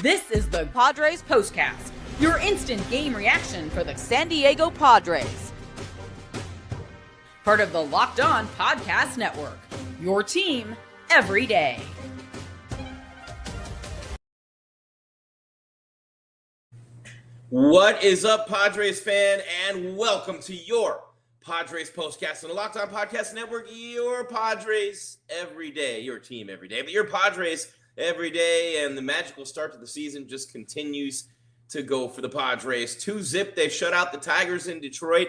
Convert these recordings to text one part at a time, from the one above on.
This is the Padres POSTCAST, your instant game reaction for the San Diego Padres. Part of the Locked On Podcast Network, your team every day. What is up, Padres fan, and welcome to your Padres POSTCAST on the Locked On Podcast Network, your Padres every day, your team every day, but your Padres every day, and the magical start to the season just continues to go for the Padres. 2-0, they shut out the Tigers in Detroit.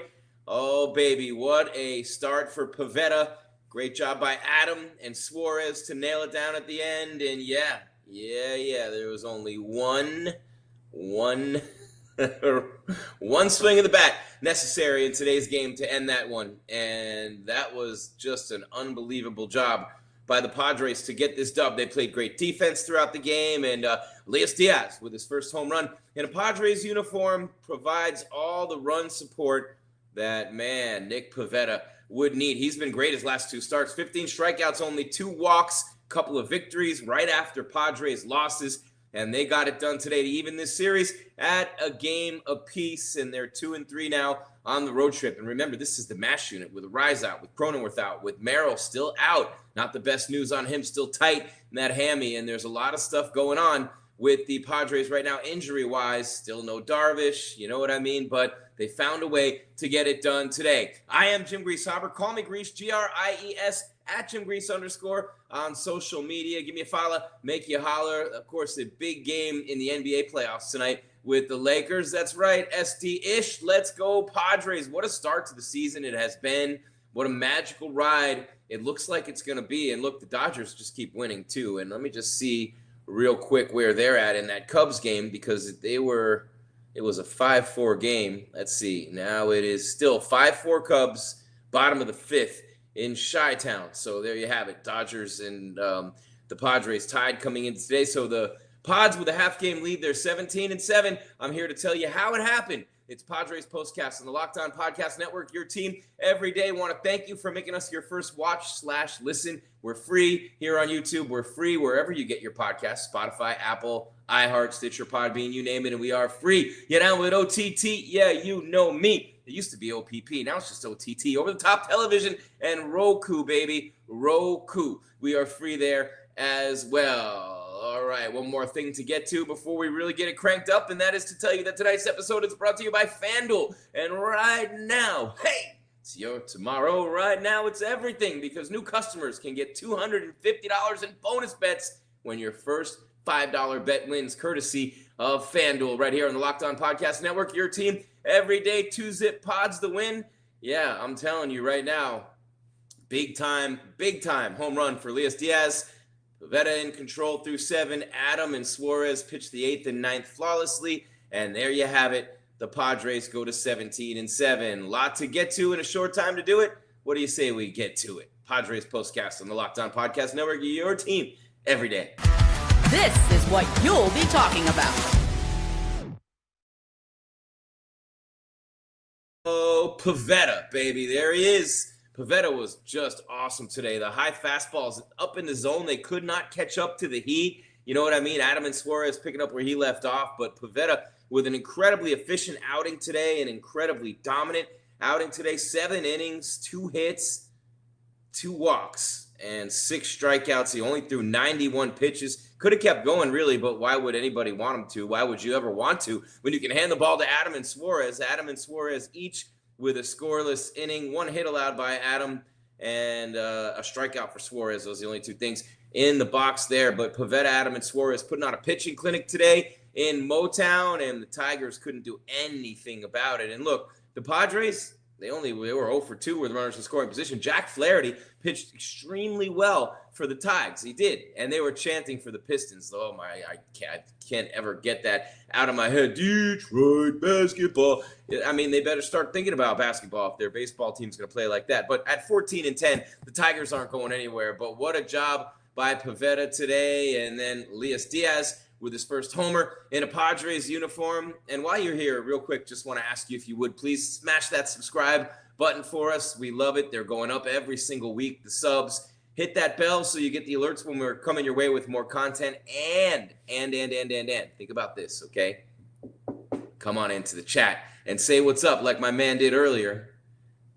Oh, baby, what a start for Pivetta. Great job by Adam and Suarez to nail it down at the end, and yeah, there was only one swing of the bat necessary in today's game to end that one, and that was just an unbelievable job by the Padres to get this dub. They played great defense throughout the game, and Elisa Diaz with his first home run in a Padres uniform provides all the run support that, man, Nick Pivetta would need. He's been great his last two starts. 15 strikeouts, only 2 walks, couple of victories right after Padres losses, and they got it done today to even this series at a game apiece, and they're 2-3 now on the road trip. And remember, this is the MASH unit with Rise out, with Cronenworth out, with Merrill still out. Not the best news on him, still tight in that hammy, and there's a lot of stuff going on with the Padres right now injury-wise. Still no Darvish, you know what I mean? But they found a way to get it done today. I am Jim Grieshaber. Call me Grease, G-R-I-E-S, at Jim Grease _ on social media. Give me a follow, make you holler. Of course, a big game in the NBA playoffs tonight with the Lakers. That's right, SD-ish. Let's go, Padres. What a start to the season it has been. What a magical ride it looks like it's going to be. And look, the Dodgers just keep winning too. And let me just see real quick where they're at in that Cubs game, because it was a 5-4 game. Let's see. Now it is still 5-4 Cubs, bottom of the 5th in Chi-Town. So there you have it. Dodgers and the Padres tied coming in today. So the Pods with a half-game lead. They're 17-7. I'm here to tell you how it happened. It's Padres POSTCAST on the Locked On Podcast Network, your team every day. Want to thank you for making us your first watch/listen. We're free here on YouTube. We're free wherever you get your podcasts, Spotify, Apple, iHeart, Stitcher, Podbean, you name it, and we are free. Get down with OTT. Yeah, you know me. It used to be OPP. Now it's just OTT. Over-the-top television and Roku, baby. Roku. We are free there as well. All right, one more thing to get to before we really get it cranked up, and that is to tell you that tonight's episode is brought to you by FanDuel. And right now, hey, it's your tomorrow. Right now, it's everything, because new customers can get $250 in bonus bets when your first $5 bet wins, courtesy of FanDuel, right here on the Locked On Podcast Network. Your team every day, 2-zip Pods the win. Yeah, I'm telling you right now, big time home run for Elisa Diaz. Pivetta in control through 7. Adam and Suarez pitched the 8th and 9th flawlessly. And there you have it. The Padres go to 17-7. Lot to get to in a short time to do it. What do you say we get to it? Padres POSTCAST on the Locked On Podcast Network, your team every day. This is what you'll be talking about. Oh, Pivetta, baby. There he is. Pivetta was just awesome today. The high fastballs up in the zone, they could not catch up to the heat. You know what I mean? Adam and Suarez picking up where he left off, but Pivetta with an incredibly efficient outing today, an incredibly dominant outing today. 7 innings, 2 hits, 2 walks, and 6 strikeouts. He only threw 91 pitches. Could have kept going, really, but why would anybody want him to? Why would you ever want to when you can hand the ball to Adam and Suarez? Adam and Suarez each with a scoreless inning, 1 hit allowed by Adam, and a strikeout for Suarez. Those are the only 2 things in the box there. But Pivetta, Adam, and Suarez putting on a pitching clinic today in Motown, and the Tigers couldn't do anything about it. And look, the Padres, they were 0 for 2 with runners in scoring position. Jack Flaherty pitched extremely well for the Tigers. He did, and they were chanting for the Pistons. Oh my, I can't ever get that out of my head. Detroit basketball. I mean, they better start thinking about basketball if their baseball team's going to play like that. But at 14-10, the Tigers aren't going anywhere. But what a job by Pivetta today, and then Elias Diaz with his first homer in a Padres uniform. And while you're here, real quick, just want to ask you if you would please smash that subscribe button for us. We love it. They're going up every single week, the subs. Hit that bell so you get the alerts when we're coming your way with more content. And think about this, okay? Come on into the chat and say what's up like my man did earlier.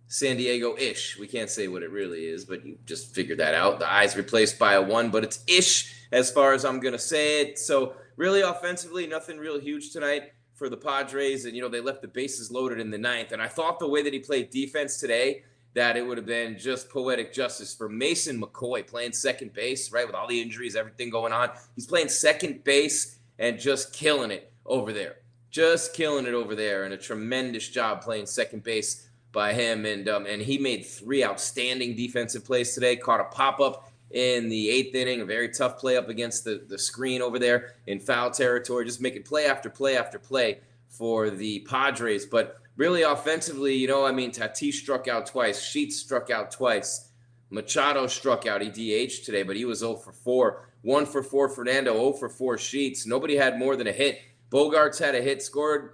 San Diego-ish. We can't say what it really is, but you just figured that out. The I's replaced by a 1, but it's ish as far as I'm going to say it. So really offensively, nothing real huge tonight for the Padres. And, they left the bases loaded in the 9th. And I thought the way that he played defense today, that it would have been just poetic justice for Mason McCoy playing second base, right? With all the injuries, everything going on. He's playing second base and just killing it over there. Just killing it over there. And a tremendous job playing second base by him, and he made 3 outstanding defensive plays today. Caught a pop-up in the 8th inning, a very tough play up against the screen over there in foul territory, just making play after play after play for the Padres. But really offensively, Tatis struck out twice, Sheets struck out twice, Machado struck out. He DH'd today, but he was 0 for 4. 1 for 4 Fernando, 0 for 4 Sheets. Nobody had more than a hit. Bogarts had a hit, scored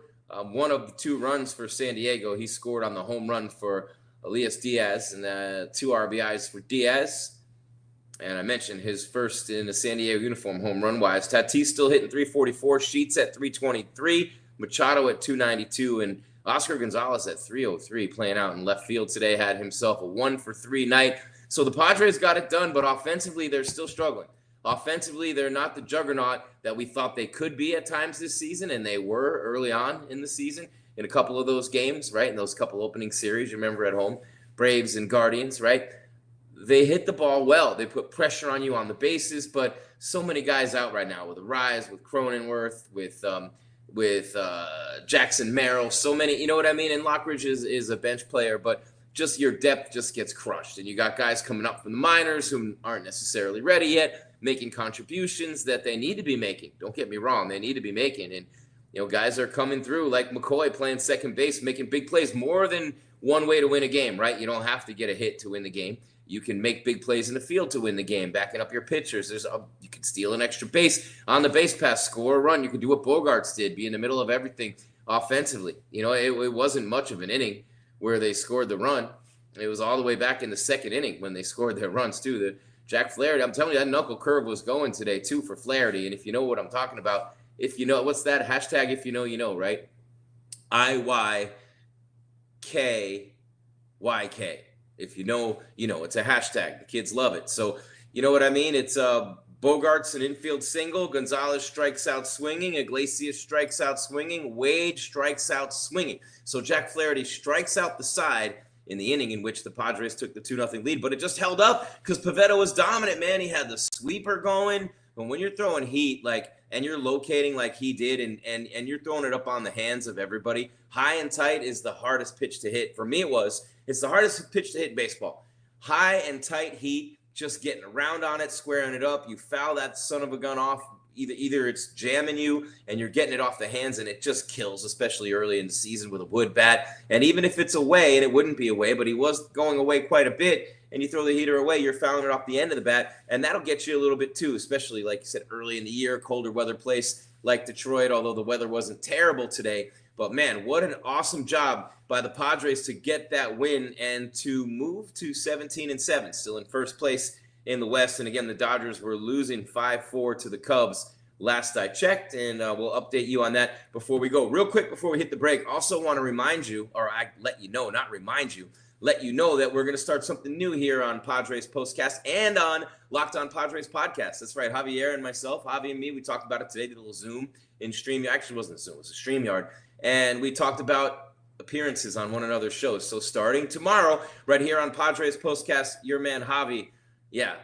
one of the 2 runs for San Diego. He scored on the home run for Elisa Diaz, and 2 RBIs for Diaz. And I mentioned his first in a San Diego uniform home run-wise. Tatis still hitting 344, Sheets at 323, Machado at 292, and Oscar Gonzalez at 303 playing out in left field today. Had himself a 1 for 3 night. So the Padres got it done, but offensively they're still struggling. Offensively, they're not the juggernaut that we thought they could be at times this season, and they were early on in the season in a couple of those games, right? In those couple opening series, you remember at home, Braves and Guardians, right? They hit the ball well. They put pressure on you on the bases, but so many guys out right now with Elias, with Cronenworth, with Jackson Merrill, so many, you know what I mean? And Lockridge is a bench player, but just your depth just gets crushed. And you got guys coming up from the minors who aren't necessarily ready yet, making contributions that they need to be making. Don't get me wrong, they need to be making. And, guys are coming through like McCoy playing second base, making big plays. More than one way to win a game, right? You don't have to get a hit to win the game. You can make big plays in the field to win the game, backing up your pitchers. You can steal an extra base on the base pass, score a run. You can do what Bogarts did, be in the middle of everything offensively. It wasn't much of an inning where they scored the run. It was all the way back in the 2nd inning when they scored their runs too. Jack Flaherty, I'm telling you, that knuckle curve was going today, too, for Flaherty. And if you know what I'm talking about, if you know, what's that? Hashtag if you know, right? IYKYK. If you know, it's a hashtag. The kids love it. So, you know what I mean? It's Bogarts, an infield single. Gonzalez strikes out swinging. Iglesias strikes out swinging. Wade strikes out swinging. So Jack Flaherty strikes out the side in the inning in which the Padres took the 2-0 lead, but it just held up because Pivetta was dominant, man. He had the sweeper going, but when you're throwing heat, and you're locating like he did, and you're throwing it up on the hands of everybody, high and tight is the hardest pitch to hit. For me, it's the hardest pitch to hit in baseball. High and tight heat, just getting around on it, squaring it up. You foul that son of a gun off. Either it's jamming you and you're getting it off the hands and it just kills, especially early in the season with a wood bat. And even if it's away, and it wouldn't be away, but he was going away quite a bit, and you throw the heater away, you're fouling it off the end of the bat, and that'll get you a little bit too, especially, like you said, early in the year, colder weather place like Detroit, although the weather wasn't terrible today. But, man, what an awesome job by the Padres to get that win and to move to 17-7, still in first place in the West. And again, the Dodgers were losing 5-4 to the Cubs last I checked, and we'll update you on that before we go. Real quick before we hit the break, also want to remind you, or I let you know, not remind you, let you know that we're going to start something new here on Padres POSTCAST and on Locked On Padres Podcast. That's right, Javier and myself, Javi and me, we talked about it today, did a little Zoom in StreamYard. Actually, it wasn't Zoom, it was a StreamYard. And we talked about appearances on one another's shows. So starting tomorrow, right here on Padres POSTCAST, your man Javi,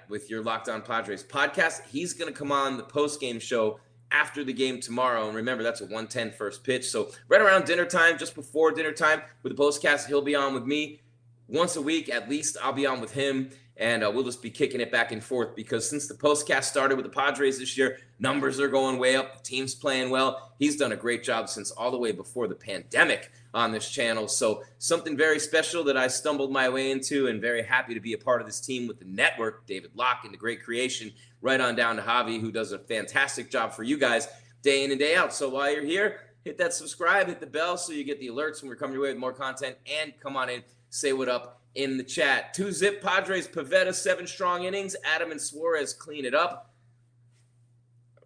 with your Locked On Padres podcast, he's going to come on the post-game show after the game tomorrow. And remember, that's a 1:10 first pitch. So right around dinner time, just before dinner time with the postcast, he'll be on with me. Once a week, at least, I'll be on with him. And we'll just be kicking it back and forth because since the postcast started with the Padres this year, numbers are going way up. The team's playing well. He's done a great job since all the way before the pandemic on this channel. So something very special that I stumbled my way into, and very happy to be a part of this team with the network, David Locke and the great creation, right on down to Javi, who does a fantastic job for you guys day in and day out. So while you're here, hit that subscribe, hit the bell so you get the alerts when we're coming your way with more content, and come on in, say what up, in the chat. 2-zip Padres, Pivetta, 7 strong innings. Adam and Suarez clean it up.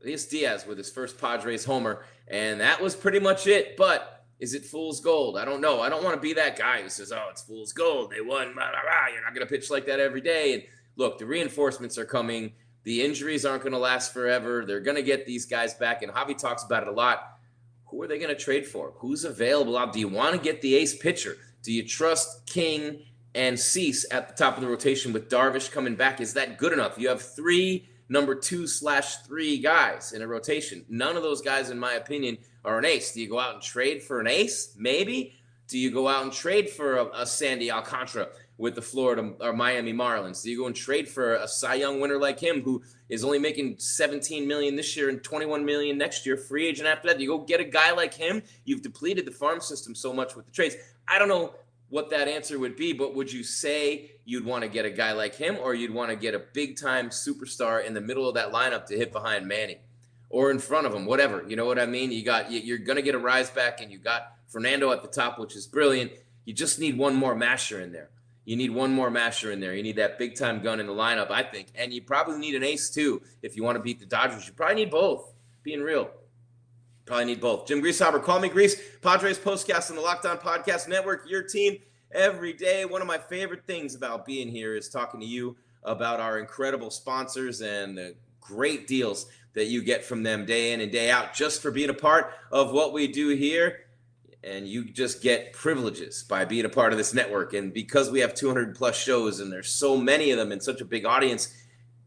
Elisa Diaz with his first Padres homer, and that was pretty much it. But is it fool's gold? I don't know. I don't want to be that guy who says, oh, it's fool's gold. They won. Blah, blah, blah. You're not going to pitch like that every day. And look, the reinforcements are coming. The injuries aren't going to last forever. They're going to get these guys back, and Javi talks about it a lot. Who are they going to trade for? Who's available out? Do you want to get the ace pitcher? Do you trust King and Cease at the top of the rotation with Darvish coming back? Is that good enough? You have 3 number 2/3 guys in a rotation. None of those guys, in my opinion, are an ace. Do you go out and trade for an ace? Maybe. Do you go out and trade for a Sandy Alcantara with the Florida or Miami Marlins? Do you go and trade for a Cy Young winner like him who is only making $17 million this year and $21 million next year, free agent after that? Do you go get a guy like him? You've depleted the farm system so much with the trades. I don't know what that answer would be, but would you say you'd want to get a guy like him, or you'd want to get a big-time superstar in the middle of that lineup to hit behind Manny or in front of him, whatever? You know what I mean? You're going to get a rise back, and you got Fernando at the top, which is brilliant. You just need one more masher in there. You need one more masher in there. You need that big-time gun in the lineup, I think. And you probably need an ace, too, if you want to beat the Dodgers. You probably need both, being real. Probably need both. Jim Grieshaber, call me Grease. Padres Postcast on the Locked On Podcast Network. Your team every day. One of my favorite things about being here is talking to you about our incredible sponsors and the great deals that you get from them day in and day out just for being a part of what we do here. And you just get privileges by being a part of this network. And because we have 200 plus shows and there's so many of them and such a big audience,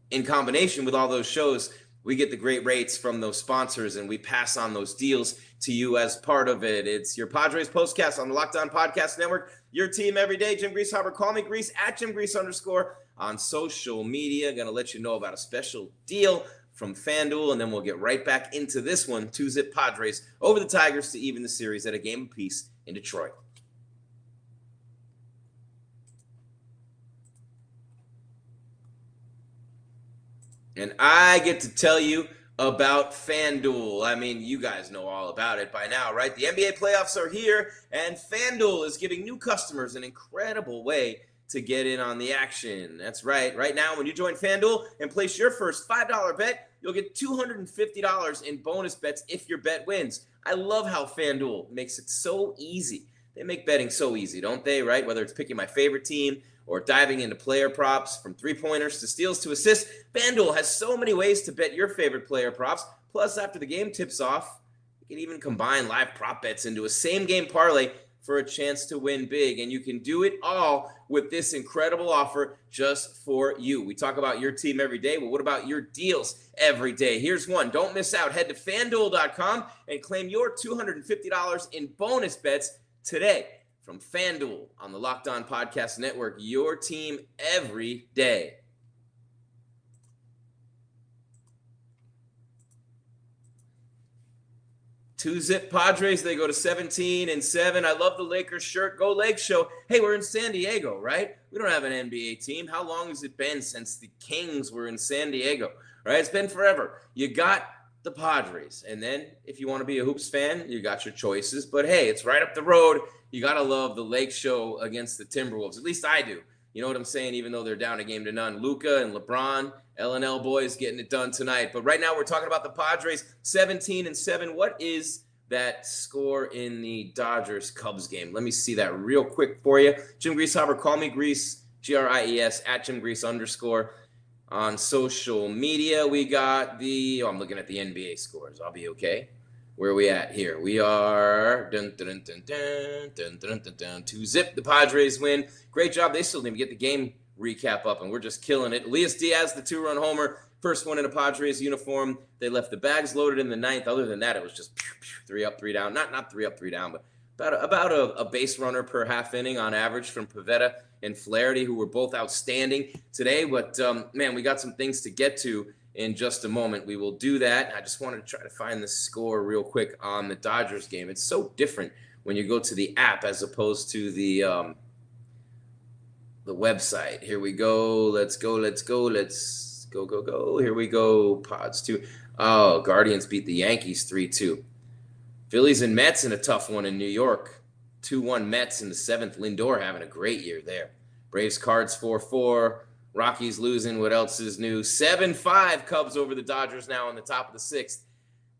in combination with all those shows, we get the great rates from those sponsors, and we pass on those deals to you as part of it. It's your Padres Postcast on the Locked On Podcast Network. Your team every day. Jim Grieshaber, call me Grease, at Jim Grease _ on social media. Going to let you know about a special deal from FanDuel, and then we'll get right back into this one. 2-zip Padres over the Tigers to even the series at a game apiece in Detroit. And I get to tell you about FanDuel. I mean, you guys know all about it by now, right? The NBA playoffs are here, and FanDuel is giving new customers an incredible way to get in on the action. That's right. Right now, when you join FanDuel and place your first $5 bet, you'll get $250 in bonus bets if your bet wins. I love how FanDuel makes it so easy. They make betting so easy, don't they, right? Whether it's picking my favorite team or diving into player props, from three-pointers to steals to assists, FanDuel has so many ways to bet your favorite player props. Plus, after the game tips off, you can even combine live prop bets into a same-game parlay for a chance to win big. And you can do it all with this incredible offer just for you. We talk about your team every day. Well, what about your deals every day? Here's one. Don't miss out. Head to FanDuel.com and claim your $250 in bonus bets today. From FanDuel on the Locked On Podcast Network, your team every day. Two-zip Padres, they go to 17-7. I love the Lakers shirt. Go Lake Show. Hey, we're in San Diego, right? We don't have an NBA team. How long has it been since the Kings were in San Diego, right? It's been forever. You got the Padres. And then if you want to be a Hoops fan, you got your choices. But hey, it's right up the road. You got to love the Lake Show against the Timberwolves. At least I do. You know what I'm saying? Even though they're down a game to none. Luka and LeBron, L&L boys getting it done tonight. But right now we're talking about the Padres, 17-7. What is that score in the Dodgers-Cubs game? Let me see that real quick for you. Jim Grieshaber, call me Grease, G-R-I-E-S, at Jim Grease _ on social media. We got I'm looking at the NBA scores. I'll be okay. Where are we at here? We are 2-zip. The Padres win. Great job. They still didn't even get the game recap up, and we're just killing it. Elias Diaz, the 2-run homer. First one in a Padres uniform. They left the bags loaded in the ninth. Other than that, it was just 3 up, 3 down. Not 3 up, 3 down, but about a base runner per half inning on average from Pivetta and Flaherty, who were both outstanding today. But, man, we got some things to get to in just a moment. We will do that. I just wanted to try to find the score real quick on the Dodgers game. It's so different when you go to the app as opposed to the website. Here we go. Let's go. Here we go. Pods 2. Oh, Guardians beat the Yankees 3-2. Phillies and Mets in a tough one in New York. 2-1 Mets in the 7th. Lindor having a great year there. Braves Cards 4-4. Rockies losing. What else is new? 7-5 Cubs over the Dodgers now on the top of the sixth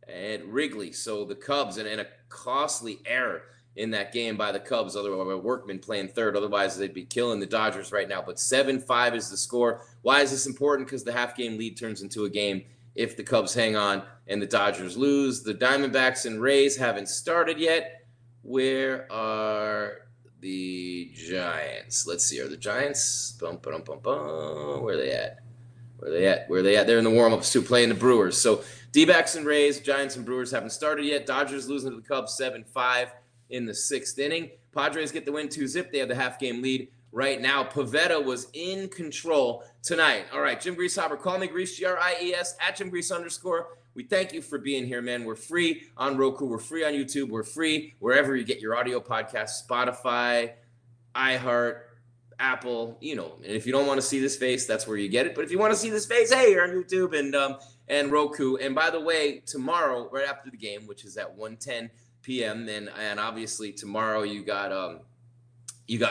at Wrigley. So the Cubs, and a costly error in that game by the Cubs. Otherwise, Workman playing third. Otherwise, they'd be killing the Dodgers right now. But 7-5 is the score. Why is this important? Because the half-game lead turns into a game if the Cubs hang on and the Dodgers lose. The Diamondbacks and Rays haven't started yet. Where are the Giants? Let's see. Are the Giants? Where are they at? They're in the warm-ups too, playing the Brewers. So D-backs and Rays, Giants and Brewers haven't started yet. Dodgers losing to the Cubs 7-5 in the sixth inning. Padres get the win 2-zip. They have the half-game lead right now. Pivetta was in control tonight. All right, Jim Grieshaber, call me Grease, GRIES, @JimGrease_. We thank you for being here, man. We're free on Roku. We're free on YouTube. We're free wherever you get your audio podcasts, Spotify, iHeart, Apple, and if you don't want to see this face, that's where you get it. But if you want to see this face, hey, you're on YouTube and Roku. And by the way, tomorrow, right after the game, which is at 1:10 p.m., and obviously tomorrow you got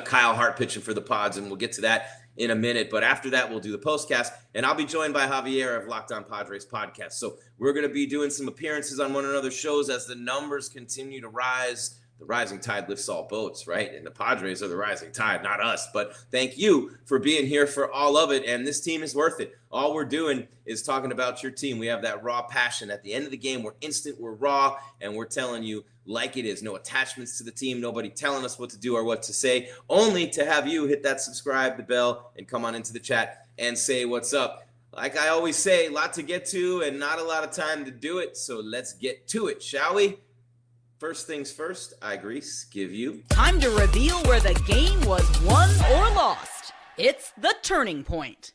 Kyle Hart pitching for the Pods, and we'll get to that in a minute. But after that, we'll do the postcast, and I'll be joined by Javier of Locked On Padres podcast. So we're going to be doing some appearances on one another's shows as the numbers continue to rise. The rising tide lifts all boats, right? And the Padres are the rising tide, not us. But thank you for being here for all of it. And this team is worth it. All we're doing is talking about your team. We have that raw passion. At the end of the game, we're instant, we're raw, and we're telling you like it is. No attachments to the team, nobody telling us what to do or what to say, only to have you hit that subscribe, the bell, and come on into the chat and say what's up. Like I always say, a lot to get to and not a lot of time to do it. So let's get to it, shall we? First things first, I, Grease, give you time to reveal where the game was won or lost. It's the turning point.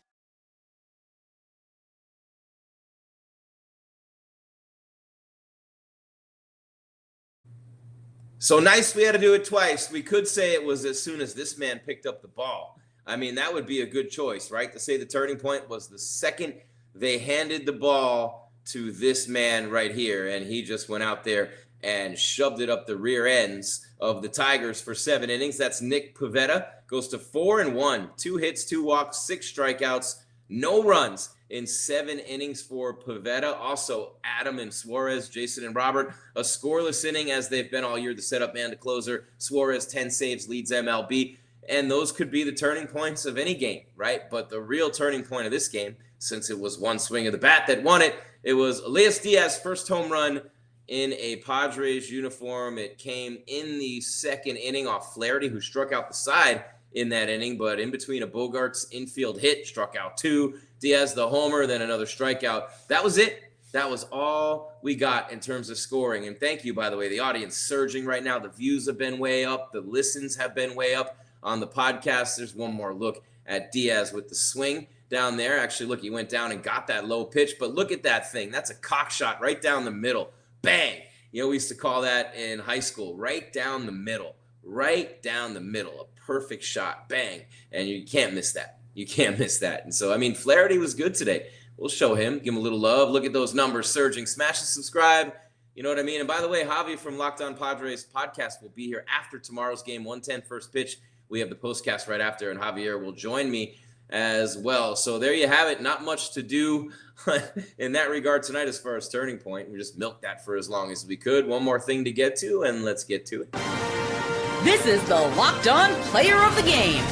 So nice we had to do it twice. We could say it was as soon as this man picked up the ball. I mean, that would be a good choice, right? To say the turning point was the second they handed the ball to this man right here, and he just went out there and shoved it up the rear ends of the Tigers for 7 innings. That's Nick Pivetta. Goes to 4-1. 2 hits, 2 walks, 6 strikeouts, no runs in 7 innings for Pivetta. Also, Adam and Suarez, Jason and Robert, a scoreless inning as they've been all year. The setup man to closer. Suarez, 10 saves, leads MLB. And those could be the turning points of any game, right? But the real turning point of this game, since it was one swing of the bat that won it, it was Elisa Diaz, first home run in a Padres uniform. It came in the second inning off Flaherty, who struck out the side in that inning, but in between a Bogarts infield hit, struck out 2. Diaz the homer, then another strikeout. That was it. That was all we got in terms of scoring. And thank you, by the way, the audience surging right now. The views have been way up. The listens have been way up on the podcast. There's one more look at Diaz with the swing down there. Actually, look, he went down and got that low pitch, but look at that thing. That's a cock shot right down the middle. Bang! We used to call that in high school, right down the middle. Right down the middle. A perfect shot. Bang. And you can't miss that. You can't miss that. And so, I mean, Flaherty was good today. We'll show him. Give him a little love. Look at those numbers surging. Smash the subscribe. You know what I mean? And by the way, Javi from Locked On Padres podcast will be here after tomorrow's game, 1:10 first pitch. We have the postcast right after, and Javier will join me as well. So there you have it. Not much to do in that regard tonight as far as turning point. We just milked that for as long as we could. One more thing to get to, and let's get to it. This is the Locked On Player of the Game.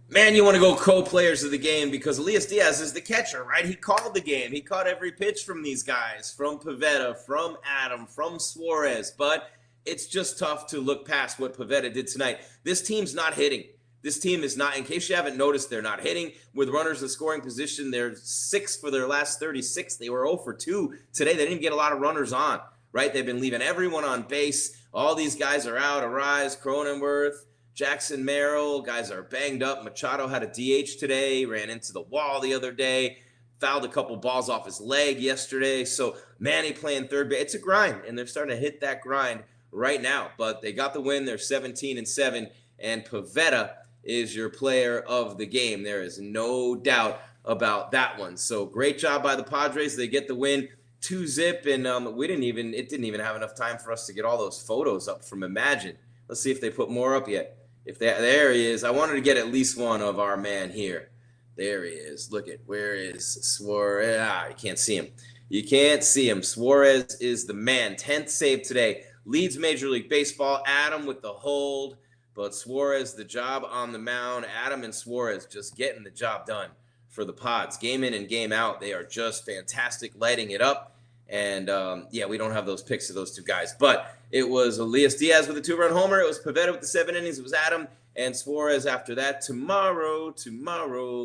Man, you want to go co-players of the game because Elias Diaz is the catcher, right? He called the game. He caught every pitch from these guys, from Pivetta, from Adam, from Suarez. But it's just tough to look past what Pivetta did tonight. This team's not hitting. This team is not, in case you haven't noticed, they're not hitting with runners in scoring position. They're 6 for their last 36. They were 0 for 2 today. They didn't even get a lot of runners on, right? They've been leaving everyone on base. All these guys are out. Arise, Cronenworth, Jackson Merrill, guys are banged up. Machado had a DH today, ran into the wall the other day, fouled a couple balls off his leg yesterday. So Manny playing third base. It's a grind, and they're starting to hit that grind right now. But they got the win. They're 17-7, and Pivetta is your player of the game. There is no doubt about that one. So great job by the Padres. They get the win 2-zip, and it didn't even have enough time for us to get all those photos up from Imagine. Let's see if they put more up yet. There he is. I wanted to get at least one of our man here. There he is. Look at, where is Suarez? You can't see him. You can't see him. Suarez is the man. 10th save today. Leads Major League Baseball. Adam with the hold, but Suarez the job on the mound. Adam and Suarez just getting the job done for the Pods. Game in and game out, they are just fantastic, lighting it up. And, we don't have those picks of those two guys. But it was Elisa Diaz with a 2-run homer. It was Pivetta with the 7 innings. It was Adam and Suarez after that. Tomorrow,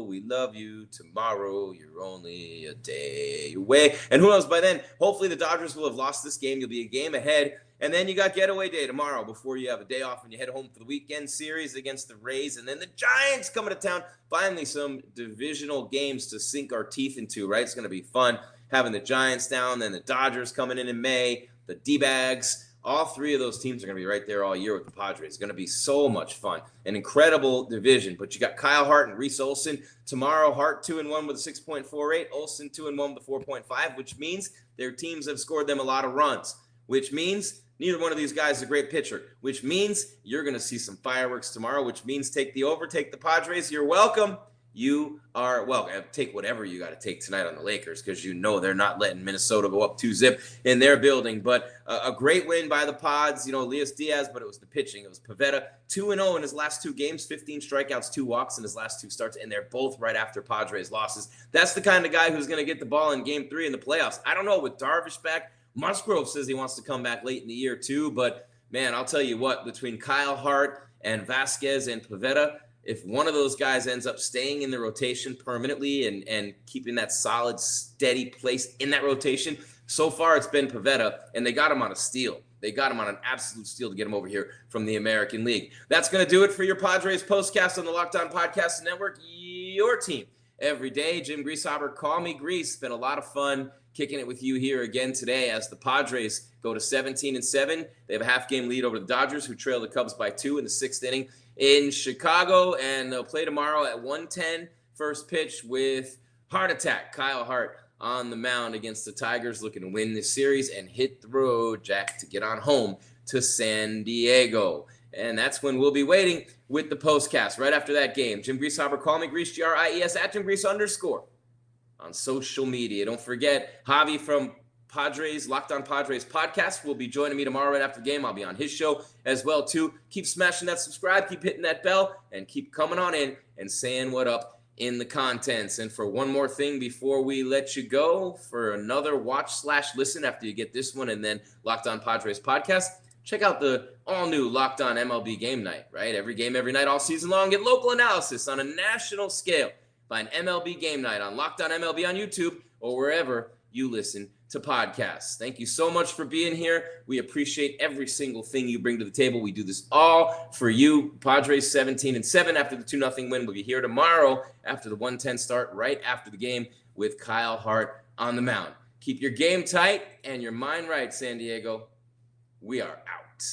we love you. Tomorrow, you're only a day away. And who knows, by then, hopefully the Dodgers will have lost this game. You'll be a game ahead. And then you got getaway day tomorrow before you have a day off and you head home for the weekend series against the Rays. And then the Giants coming to town. Finally, some divisional games to sink our teeth into, right? It's going to be fun having the Giants down, then the Dodgers coming in May, the D-Bags. All three of those teams are going to be right there all year with the Padres. It's going to be so much fun. An incredible division. But you got Kyle Hart and Reese Olson. Tomorrow, Hart 2-1 with a 6.48. Olson 2-1 with a 4.5, which means their teams have scored them a lot of runs, which means neither one of these guys is a great pitcher, which means you're going to see some fireworks tomorrow, which means take the over, take the Padres. You're welcome. You are welcome. Take whatever you got to take tonight on the Lakers because you know they're not letting Minnesota go up 2-0 in their building. But a great win by the Pods. Elias Diaz, but it was the pitching. It was Pivetta, 2-0 in his last 2 games, 15 strikeouts, 2 walks in his last 2 starts, and they're both right after Padres losses. That's the kind of guy who's going to get the ball in Game 3 in the playoffs. I don't know, with Darvish back, Musgrove says he wants to come back late in the year too, but man, I'll tell you what, between Kyle Hart and Vasquez and Pivetta, if one of those guys ends up staying in the rotation permanently and keeping that solid, steady place in that rotation, so far it's been Pivetta, and they got him on a steal. They got him on an absolute steal to get him over here from the American League. That's going to do it for your Padres postcast on the Locked On Podcast Network. Your team every day. Jim Grieshaber, call me Grease. It's been a lot of fun kicking it with you here again today as the Padres go to 17-7. They have a half-game lead over the Dodgers, who trail the Cubs by 2 in the 6th inning in Chicago, and they'll play tomorrow at 1:10. First pitch with Heart Attack, Kyle Hart on the mound against the Tigers, looking to win this series and hit the road, Jack, to get on home to San Diego. And that's when we'll be waiting with the postcast right after that game. Jim Grieshaber, call me Grease, G-R-I-E-S, at Jim Grease _ on social media. Don't forget, Javi from Padres, Locked On Padres podcast will be joining me tomorrow right after the game. I'll be on his show as well, too. Keep smashing that subscribe, keep hitting that bell, and keep coming on in and saying what up in the contents. And for one more thing before we let you go, for another watch/listen after you get this one and then Locked On Padres podcast, check out the all-new Locked On MLB Game Night, right? Every game, every night, all season long. Get local analysis on a national scale. Find MLB Game Night on Locked On MLB on YouTube or wherever you listen to podcasts. Thank you so much for being here. We appreciate every single thing you bring to the table. We do this all for you. Padres 17-7 after the 2-0 win. We'll be here tomorrow after the 1:10 start, right after the game with Kyle Hart on the mound. Keep your game tight and your mind right, San Diego. We are out.